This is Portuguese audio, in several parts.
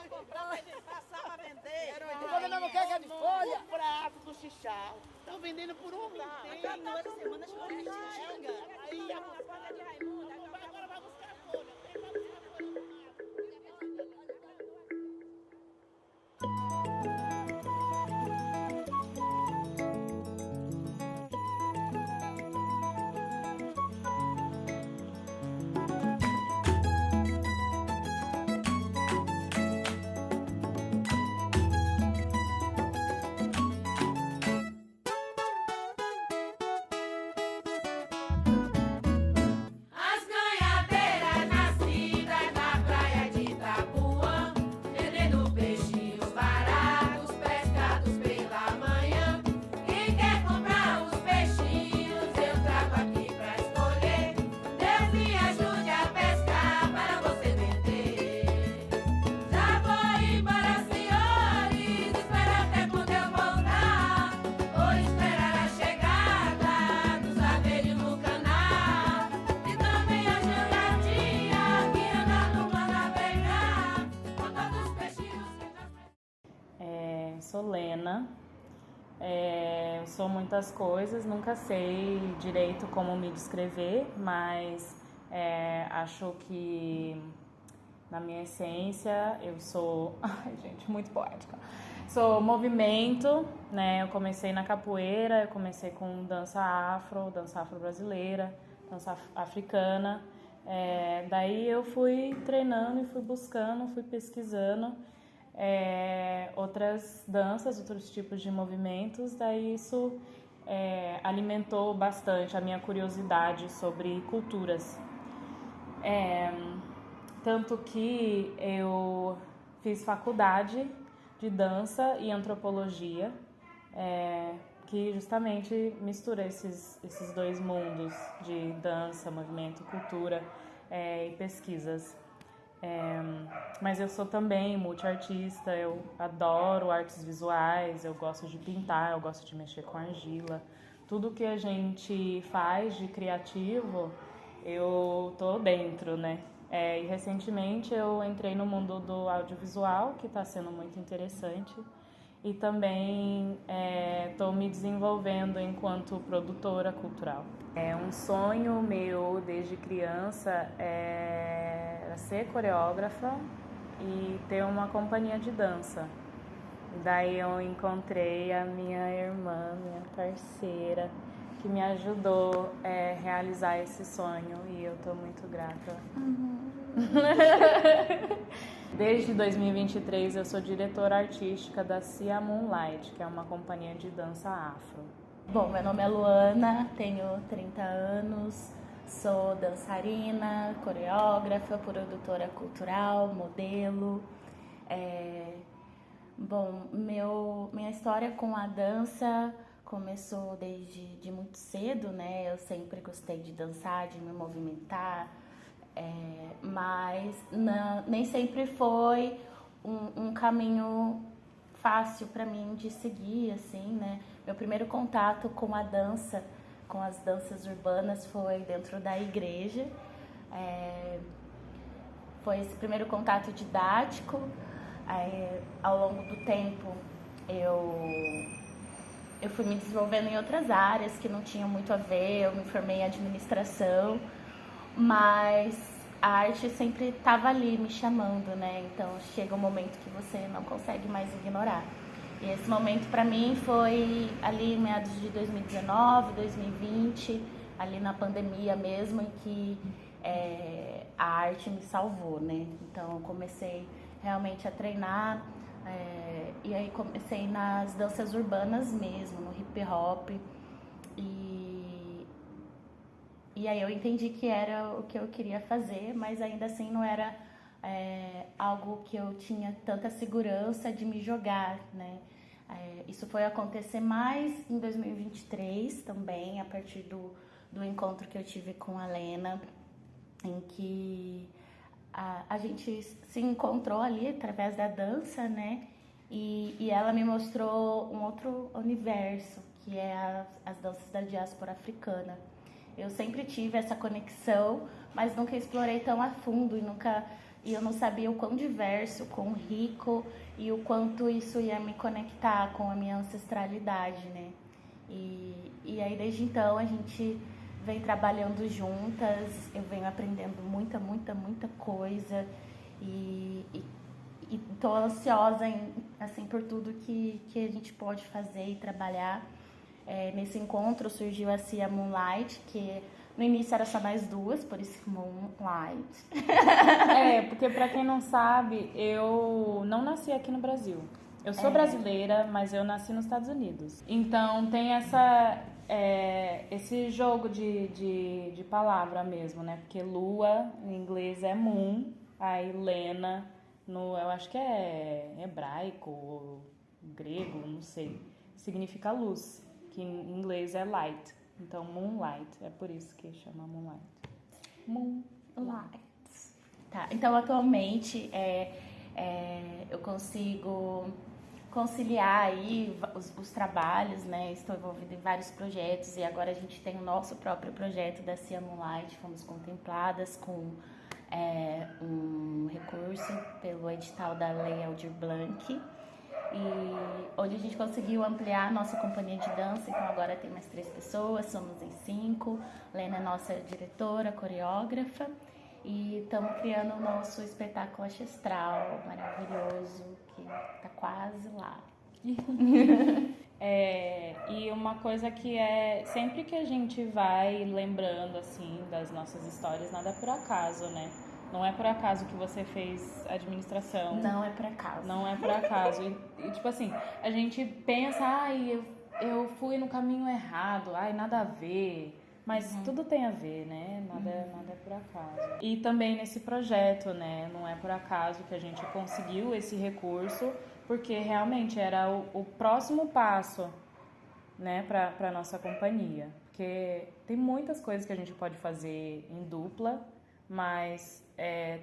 comprar pra gente passar pra vender. Quando não quer que é de folha. O prato do xixau. Estão vendendo por um real. Tá, tá, essa semana chegou de xinga. Aí a folha de Raimundo. Agora vai buscar folha. Tem pra buscar folha. Sou Lena, eu sou muitas coisas, nunca sei direito como me descrever, mas acho que na minha essência eu sou, ai gente, muito poética, sou movimento, né? Eu comecei na capoeira, eu comecei com dança afro-brasileira, dança africana, daí eu fui treinando e fui buscando, fui pesquisando outras danças, outros tipos de movimentos, daí isso alimentou bastante a minha curiosidade sobre culturas. Tanto que eu fiz faculdade de dança e antropologia, que justamente mistura esses dois mundos de dança, movimento, cultura e pesquisas. Mas eu sou também multiartista, eu adoro artes visuais, eu gosto de pintar, eu gosto de mexer com argila. Tudo que a gente faz de criativo, eu tô dentro, né? E recentemente eu entrei no mundo do audiovisual, que está sendo muito interessante. E também estou me desenvolvendo enquanto produtora cultural. Um sonho meu desde criança era ser coreógrafa e ter uma companhia de dança. Daí eu encontrei a minha irmã, minha parceira, que me ajudou a realizar esse sonho e eu estou muito grata. Desde 2023 eu sou diretora artística da Cia Moonlight, que é uma companhia de dança afro. Bom, meu nome é Luana, tenho 30 anos, sou dançarina, coreógrafa, produtora cultural, modelo. Minha história com a dança começou desde muito cedo, né? Eu sempre gostei de dançar, de me movimentar. Mas nem sempre foi um caminho fácil para mim de seguir, assim, né? Meu primeiro contato com a dança, com as danças urbanas, foi dentro da igreja. Foi esse primeiro contato didático. Ao longo do tempo, eu fui me desenvolvendo em outras áreas que não tinham muito a ver. Eu me formei em administração, mas a arte sempre estava ali me chamando, né? Então chega um momento que você não consegue mais ignorar. E esse momento para mim foi ali em meados de 2019, 2020, ali na pandemia mesmo, em que a arte me salvou, né? Então eu comecei realmente a treinar, e aí comecei nas danças urbanas mesmo, no hip hop. E aí eu entendi que era o que eu queria fazer, mas ainda assim não era algo que eu tinha tanta segurança de me jogar, né? Isso foi acontecer mais em 2023 também, a partir do encontro que eu tive com a Lena, em que a gente se encontrou ali através da dança, né? E ela me mostrou um outro universo, que é as danças da diáspora africana. Eu sempre tive essa conexão, mas nunca explorei tão a fundo e nunca e eu não sabia o quão diverso, o quão rico e o quanto isso ia me conectar com a minha ancestralidade, né? E aí desde então a gente vem trabalhando juntas, eu venho aprendendo muita coisa e tô ansiosa assim, por tudo que a gente pode fazer e trabalhar. Nesse encontro surgiu a Cia Moonlight, que no início era só nós duas, por isso Moonlight. Porque pra quem não sabe, eu não nasci aqui no Brasil. Eu sou brasileira, mas eu nasci nos Estados Unidos. Então tem esse jogo de palavra mesmo, né? Porque lua em inglês é moon, aí Lena, eu acho que é hebraico ou grego, não sei, significa luz, que em inglês é light. Então moonlight, é por isso que chama moonlight. Moonlight. Tá, então atualmente eu consigo conciliar aí os trabalhos, né? Estou envolvida em vários projetos e agora a gente tem o nosso próprio projeto da Cia Moonlight. Fomos contempladas com um recurso pelo edital da Lei Aldir Blanc, e onde a gente conseguiu ampliar a nossa companhia de dança. Então agora tem mais 3 pessoas, somos em 5. Lena é nossa diretora, coreógrafa, e estamos criando o nosso espetáculo ancestral maravilhoso, que tá quase lá. E uma coisa que sempre que a gente vai lembrando assim das nossas histórias, nada é por acaso, né? Não é por acaso que você fez administração. Não é por acaso. Não é por acaso. E tipo assim, a gente pensa, eu fui no caminho errado, nada a ver. Mas tudo tem a ver, né? Nada é por acaso. E também nesse projeto, né? Não é por acaso que a gente conseguiu esse recurso, porque realmente era o próximo passo, né? Para nossa companhia. Porque tem muitas coisas que a gente pode fazer em dupla, mas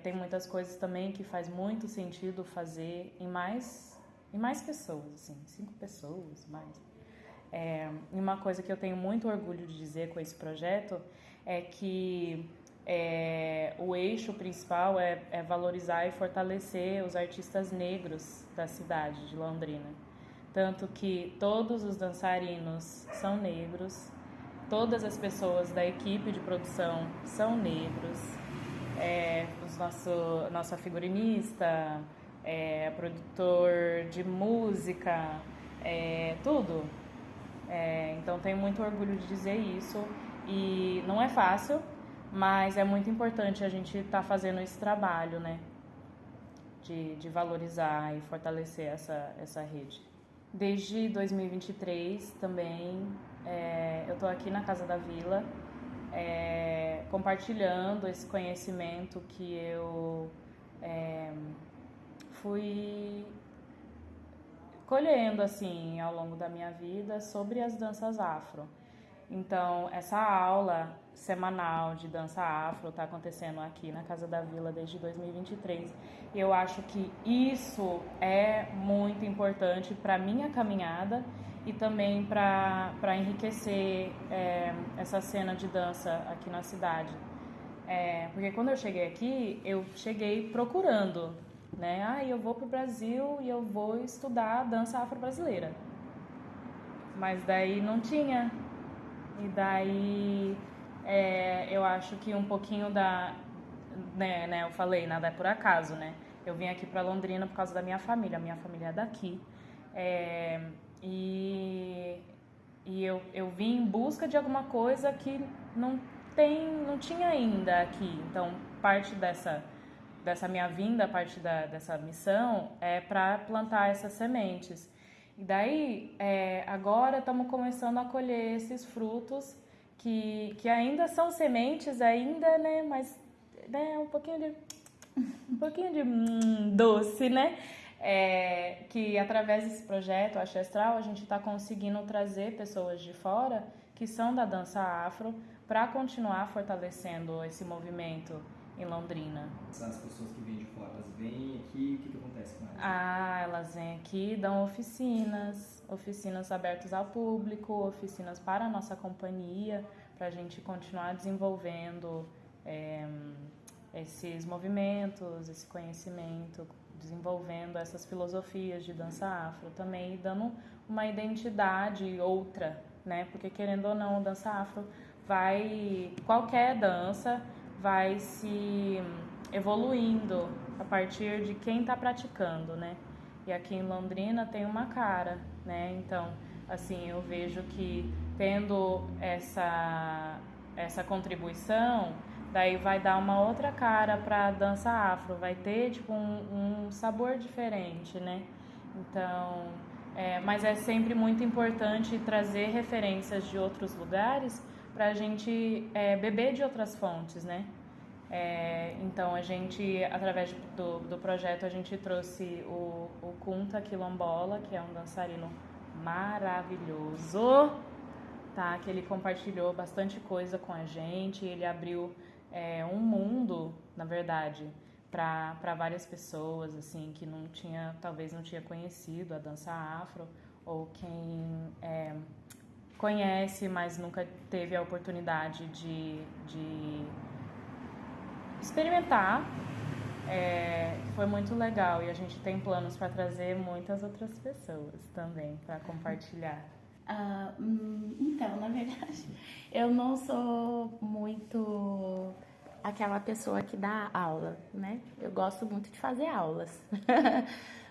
tem muitas coisas também que faz muito sentido fazer em mais pessoas, assim, 5 pessoas, mais. E uma coisa que eu tenho muito orgulho de dizer com esse projeto é que o eixo principal é valorizar e fortalecer os artistas negros da cidade de Londrina. Tanto que todos os dançarinos são negros, todas as pessoas da equipe de produção são negros, nossa figurinista, produtor de música, tudo. Então tenho muito orgulho de dizer isso, e não é fácil, mas é muito importante a gente estar fazendo esse trabalho, né, de valorizar e fortalecer essa rede. Desde 2023 também eu estou aqui na Casa da Vila, compartilhando esse conhecimento que eu fui colhendo assim ao longo da minha vida sobre as danças afro. Então, essa aula semanal de dança afro está acontecendo aqui na Casa da Vila desde 2023. E eu acho que isso é muito importante para a minha caminhada e também para enriquecer essa cena de dança aqui na cidade. Porque quando eu cheguei aqui, eu cheguei procurando, né? Eu vou pro Brasil e eu vou estudar dança afro-brasileira. Mas daí não tinha. E daí eu acho que um pouquinho né, eu falei, nada é por acaso, né? Eu vim aqui pra Londrina por causa da minha família é daqui. E eu vim em busca de alguma coisa que não tinha ainda aqui. Então, parte dessa minha vinda, parte dessa missão é para plantar essas sementes. E daí, agora estamos começando a colher esses frutos que ainda são sementes, ainda, né? Mas um pouquinho de doce, né? Que através desse projeto Ancestral a gente está conseguindo trazer pessoas de fora que são da dança afro para continuar fortalecendo esse movimento em Londrina. As pessoas que vêm de fora, elas vêm aqui, o que acontece com elas? Elas vêm aqui, dão oficinas abertas ao público, oficinas para a nossa companhia, para a gente continuar desenvolvendo esses movimentos, esse conhecimento, desenvolvendo essas filosofias de dança afro também, e dando uma identidade outra, né? Porque querendo ou não, a dança afro qualquer dança vai se evoluindo a partir de quem está praticando, né? E aqui em Londrina tem uma cara, né? Então, assim, eu vejo que tendo essa contribuição, daí vai dar uma outra cara para a dança afro, vai ter tipo um sabor diferente, né? Então, mas é sempre muito importante trazer referências de outros lugares para a gente beber de outras fontes, né? Então a gente, através do projeto, a gente trouxe o Kunta Quilombola, que é um dançarino maravilhoso, tá? Que ele compartilhou bastante coisa com a gente, ele abriu um mundo, na verdade, para várias pessoas, assim, que talvez não tinha conhecido a dança afro, ou quem conhece, mas nunca teve a oportunidade de experimentar. Foi muito legal, e a gente tem planos para trazer muitas outras pessoas também para compartilhar. Então, na verdade, eu não sou muito aquela pessoa que dá aula, né? Eu gosto muito de fazer aulas.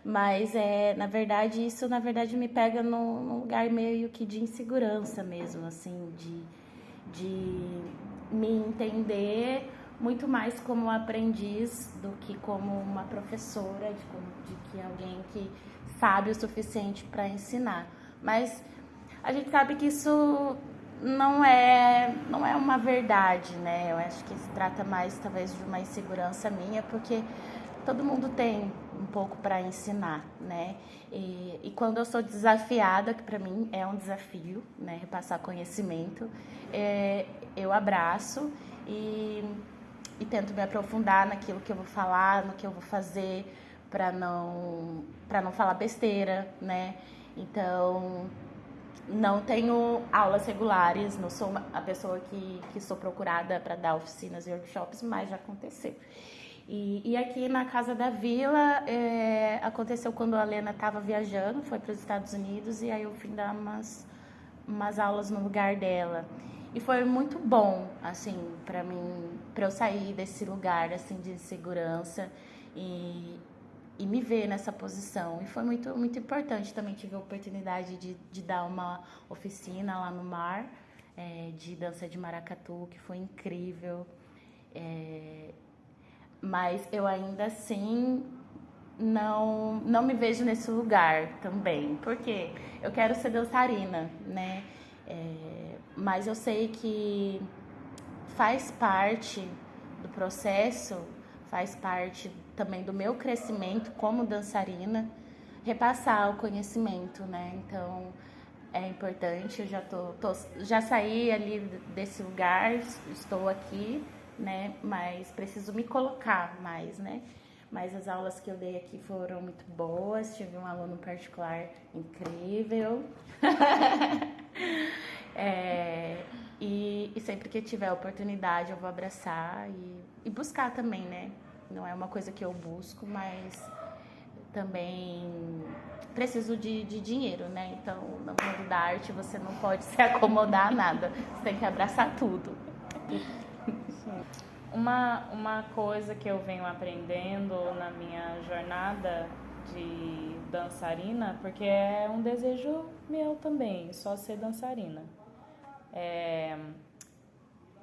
Mas, na verdade, isso me pega num lugar meio que de insegurança mesmo, assim, de me entender muito mais como aprendiz do que como uma professora, de que alguém que sabe o suficiente para ensinar. Mas a gente sabe que isso não é uma verdade, né? Eu acho que se trata mais, talvez, de uma insegurança minha, porque todo mundo tem um pouco para ensinar, né? E quando eu sou desafiada, que para mim é um desafio, né? Repassar conhecimento, eu abraço e tento me aprofundar naquilo que eu vou falar, no que eu vou fazer, para não falar besteira, né? Então, não tenho aulas regulares, não sou a pessoa que sou procurada para dar oficinas e workshops, mas já aconteceu. E aqui na Casa da Vila, aconteceu quando a Lena estava viajando, foi para os Estados Unidos, e aí eu fui dar umas aulas no lugar dela. E foi muito bom, assim, para mim, para eu sair desse lugar, assim, de insegurança e me ver nessa posição. E foi muito, muito importante. Também tive a oportunidade de dar uma oficina lá no Mar, de dança de maracatu, que foi incrível. Mas eu ainda assim não me vejo nesse lugar também, porque eu quero ser dançarina, né? Mas eu sei que faz parte do processo, faz parte também do meu crescimento como dançarina, repassar o conhecimento, né? Então é importante, eu já saí ali desse lugar, estou aqui, né? Mas preciso me colocar mais, né? Mas as aulas que eu dei aqui foram muito boas, tive um aluno particular incrível. E sempre que tiver a oportunidade eu vou abraçar e buscar também, né? Não é uma coisa que eu busco, mas também preciso de dinheiro, né? Então, no mundo da arte você não pode se acomodar a nada, você tem que abraçar tudo. Uma coisa que eu venho aprendendo na minha jornada de dançarina, porque é um desejo meu também, só ser dançarina.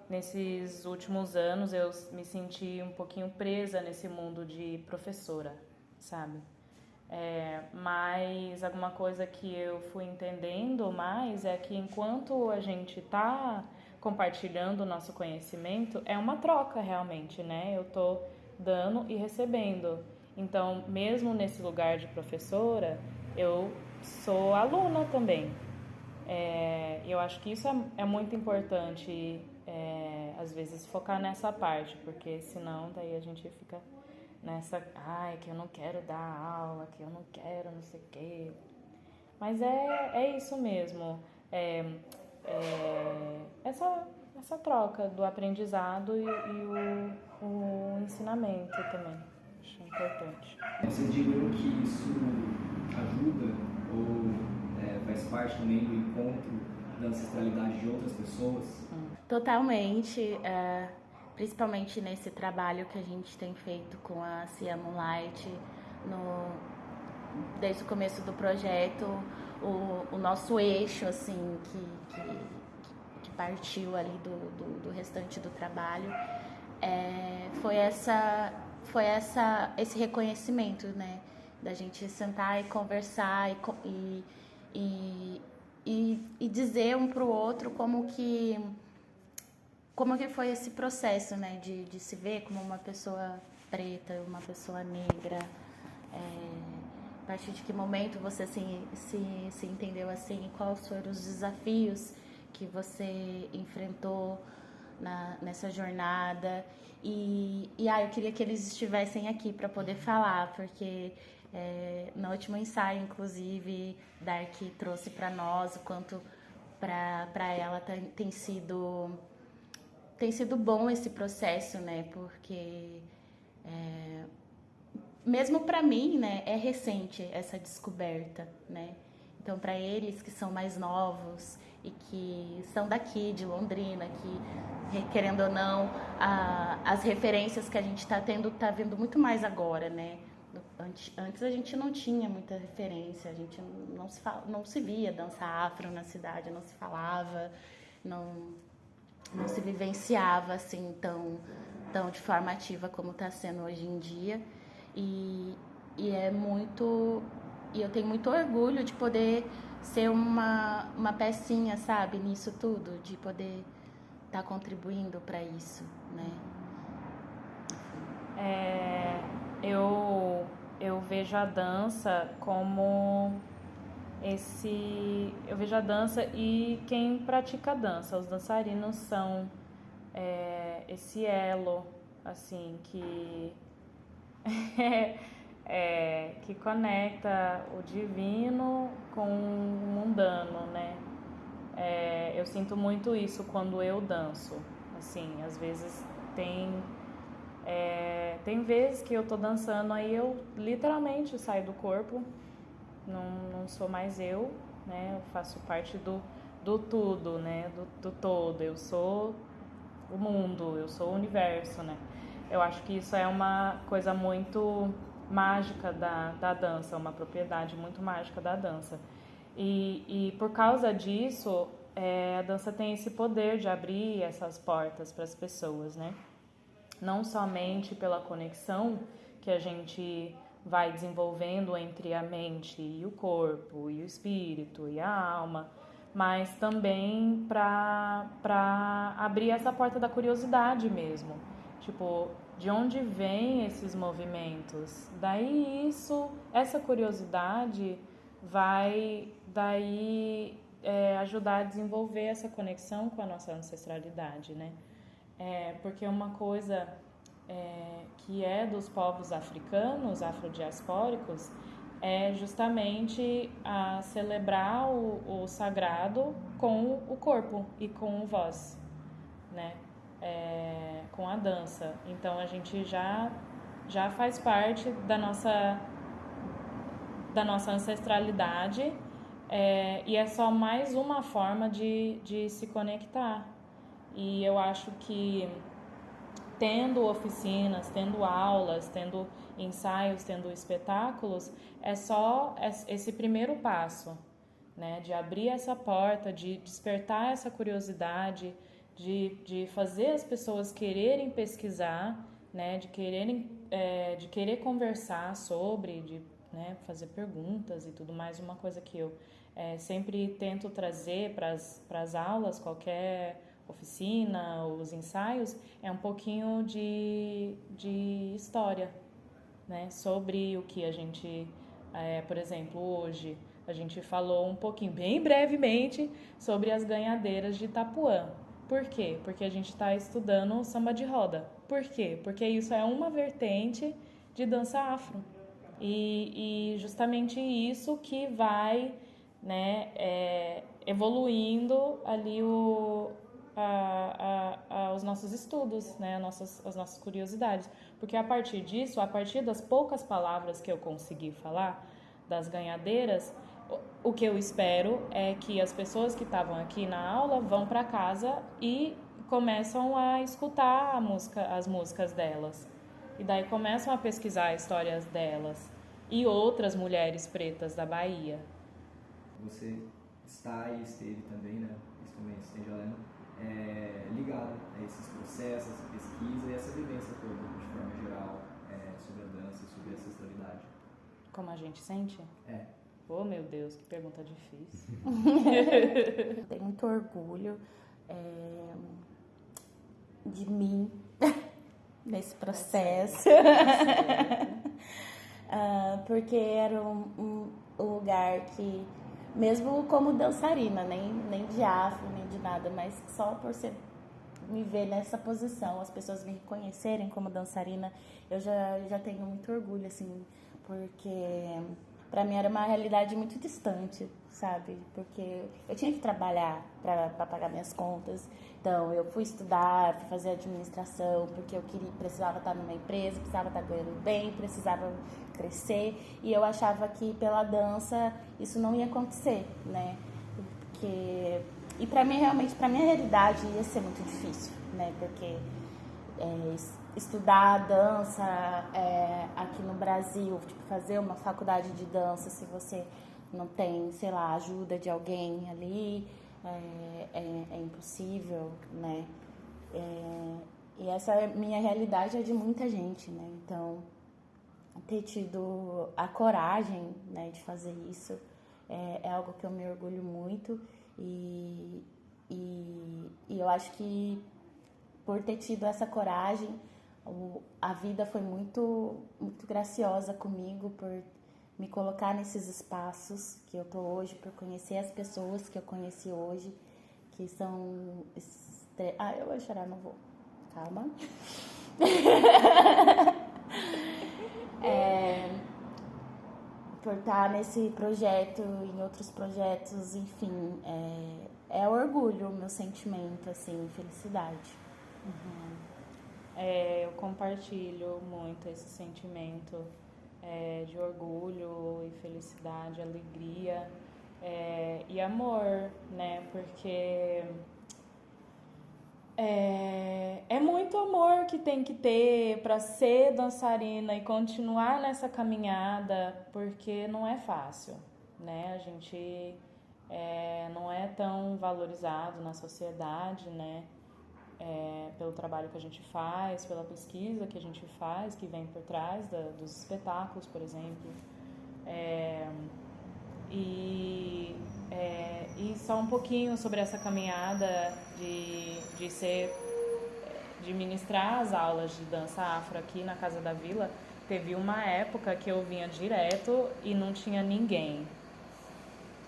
Nesses últimos anos eu me senti um pouquinho presa nesse mundo de professora, sabe? Mas alguma coisa que eu fui entendendo mais é que enquanto a gente tá compartilhando o nosso conhecimento, é uma troca realmente, né? Eu tô dando e recebendo. Então, mesmo nesse lugar de professora, eu sou aluna também. Eu acho que isso é muito importante, às vezes, focar nessa parte, porque senão daí a gente fica nessa, que eu não quero dar aula, que eu não quero não sei o quê. Mas é isso mesmo, essa troca do aprendizado e o ensinamento também. Acho importante. Você diria que isso ajuda ou faz parte também do encontro da ancestralidade de outras pessoas? Totalmente, principalmente nesse trabalho que a gente tem feito com a Cia Moonlight, desde o começo do projeto, o nosso eixo, assim, que partiu ali do restante do trabalho, foi esse reconhecimento, né, da gente sentar e conversar e dizer um para o outro como que foi esse processo, né, de se ver como uma pessoa preta, uma pessoa negra, a partir de que momento você se entendeu assim, quais foram os desafios que você enfrentou nessa jornada. Eu queria que eles estivessem aqui para poder falar, porque no último ensaio, inclusive, Dark trouxe para nós o quanto para ela tem sido bom esse processo, né? Porque mesmo para mim, né, é recente essa descoberta, né? Então, para eles que são mais novos e que são daqui, de Londrina, que, querendo ou não, as referências que a gente está tendo, tá vindo muito mais agora, né? Antes a gente não tinha muita referência, a gente não se via dança afro na cidade, não se falava, não se vivenciava assim tão de forma ativa como está sendo hoje em dia. E eu tenho muito orgulho de poder ser uma pecinha, sabe, nisso tudo, de poder estar contribuindo para isso, né? Eu vejo a dança como eu vejo a dança e quem pratica a dança. Os dançarinos são esse elo, assim, que que conecta o divino com o mundano, né? Eu sinto muito isso quando eu danço. Assim, às vezes tem vezes que eu tô dançando, aí eu literalmente saio do corpo, não sou mais eu, né? Eu faço parte do tudo, né? Do todo. Eu sou o mundo, eu sou o universo, né? Eu acho que isso é uma coisa muito mágica da dança, uma propriedade muito mágica da dança. E por causa disso, a dança tem esse poder de abrir essas portas para as pessoas, né? Não somente pela conexão que a gente vai desenvolvendo entre a mente e o corpo, e o espírito e a alma, mas também para abrir essa porta da curiosidade mesmo. Tipo, de onde vêm esses movimentos? Daí essa curiosidade vai daí ajudar a desenvolver essa conexão com a nossa ancestralidade, né? Porque uma coisa que é dos povos africanos, afrodiaspóricos, é justamente a celebrar o sagrado com o corpo e com a voz, né? Com a dança. Então a gente já faz parte da nossa ancestralidade, e é só mais uma forma de se conectar. E eu acho que tendo oficinas, tendo aulas, tendo ensaios, tendo espetáculos, é só esse primeiro passo, né? De abrir essa porta, de despertar essa curiosidade, de fazer as pessoas quererem pesquisar, né? De querer conversar sobre, né? Fazer perguntas e tudo mais. Uma coisa que eu sempre tento trazer para as aulas, qualquer oficina, os ensaios, é um pouquinho de história, né? Sobre o que a gente, por exemplo, hoje a gente falou um pouquinho, bem brevemente, sobre as ganhadeiras de Itapuã. Por quê? Porque a gente está estudando samba de roda. Por quê? Porque isso é uma vertente de dança afro. E justamente isso que vai, né, evoluindo ali aos nossos estudos, né, as nossas curiosidades. Porque a partir disso, a partir das poucas palavras que eu consegui falar, das ganhadeiras, o que eu espero é que as pessoas que estavam aqui na aula vão para casa e começam a escutar as músicas delas. E daí começam a pesquisar histórias delas e outras mulheres pretas da Bahia. Você está e esteve também, né, principalmente esteja lendo, ligado a esses processos, essa pesquisa e essa vivência toda, de forma geral, sobre a dança, sobre a ancestralidade. Como a gente sente? Oh, meu Deus, que pergunta difícil. Tenho muito orgulho de mim nesse processo. Porque era um lugar que, mesmo como dançarina, nem de afro, nem de nada, mas só por me ver nessa posição, as pessoas me reconhecerem como dançarina, eu já tenho muito orgulho, assim, porque pra mim era uma realidade muito distante, sabe? Porque eu tinha que trabalhar para pagar minhas contas. Então, eu fui estudar, fui fazer administração, porque eu precisava estar numa empresa, precisava estar ganhando bem, precisava crescer. E eu achava que pela dança isso não ia acontecer, né? E pra mim, realmente, pra minha realidade ia ser muito difícil, né? Porque estudar dança aqui no Brasil, tipo, fazer uma faculdade de dança, se você não tem, sei lá, ajuda de alguém ali, é impossível, né? E essa minha realidade é de muita gente, né? Então, ter tido a coragem, né, de fazer isso é algo que eu me orgulho muito e eu acho que por ter tido essa coragem, a vida foi muito, muito graciosa comigo por me colocar nesses espaços que eu tô hoje, por conhecer as pessoas que eu conheci hoje, que são... eu vou chorar, não vou. Calma. Por estar nesse projeto, em outros projetos, enfim, é orgulho o meu sentimento, assim, felicidade. Eu compartilho muito esse sentimento de orgulho e felicidade, alegria e amor, né? Porque é muito amor que tem que ter para ser dançarina e continuar nessa caminhada, porque não é fácil, né? A gente não é tão valorizado na sociedade, né? Pelo trabalho que a gente faz, pela pesquisa que a gente faz, que vem por trás dos espetáculos, por exemplo. E só um pouquinho sobre essa caminhada de ministrar as aulas de dança afro aqui na Casa da Vila. Teve uma época que eu vinha direto e não tinha ninguém.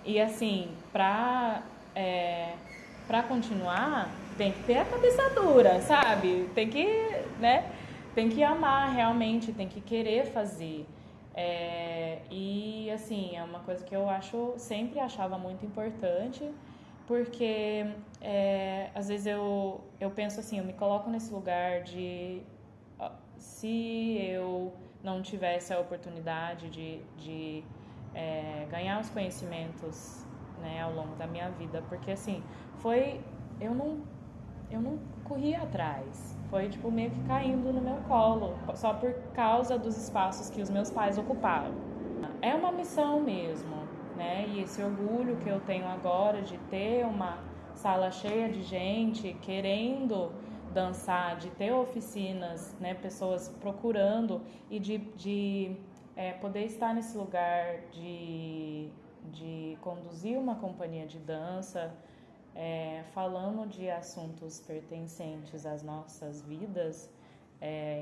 E assim, pra continuar, tem que ter a cabeça dura, sabe? Tem que, né? Tem que amar realmente, tem que querer fazer. E assim, é uma coisa que eu sempre achava muito importante, porque às vezes eu penso assim, eu me coloco nesse lugar de se eu não tivesse a oportunidade de ganhar os conhecimentos, né, ao longo da minha vida, porque assim, eu não corri atrás, foi tipo meio que caindo no meu colo, só por causa dos espaços que os meus pais ocupavam. É uma missão mesmo, né? E esse orgulho que eu tenho agora de ter uma sala cheia de gente querendo dançar, de ter oficinas, né, pessoas procurando e de poder estar nesse lugar de conduzir uma companhia de dança, falando de assuntos pertencentes às nossas vidas,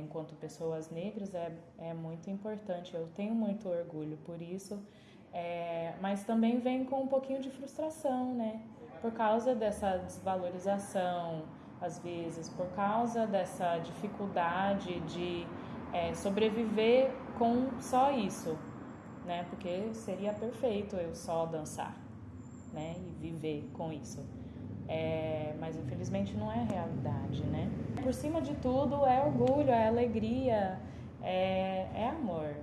enquanto pessoas negras, é muito importante. Eu tenho muito orgulho por isso, mas também vem com um pouquinho de frustração, né? Por causa dessa desvalorização, às vezes, por causa dessa dificuldade de sobreviver com só isso, né? Porque seria perfeito eu só dançar, né? E viver com isso. Mas infelizmente não é a realidade, né? Por cima de tudo é orgulho, é alegria, é amor.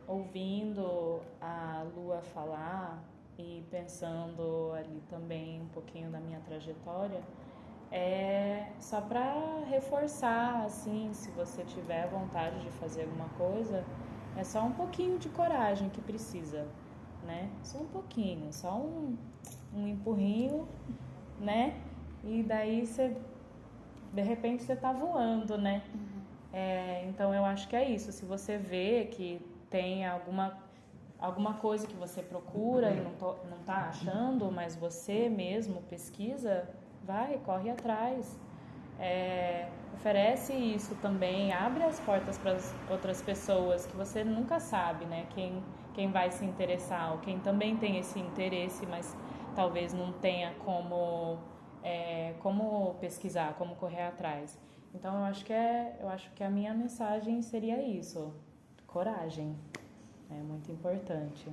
Ouvindo a Lua falar e pensando ali também um pouquinho da minha trajetória, só para reforçar, assim, se você tiver vontade de fazer alguma coisa, é só um pouquinho de coragem que precisa, né? Só um pouquinho, só um empurrinho, né? E daí de repente você tá voando, né? Então eu acho que é isso. Se você vê que tem alguma coisa que você procura e não tá achando, mas você mesmo pesquisa, corre atrás. Oferece isso também, abre as portas para as outras pessoas que você nunca sabe, né? Quem vai se interessar, ou quem também tem esse interesse, mas talvez não tenha como pesquisar, como correr atrás. Então eu acho que a minha mensagem seria isso: coragem. É muito importante.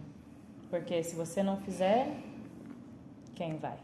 Porque se você não fizer, quem vai?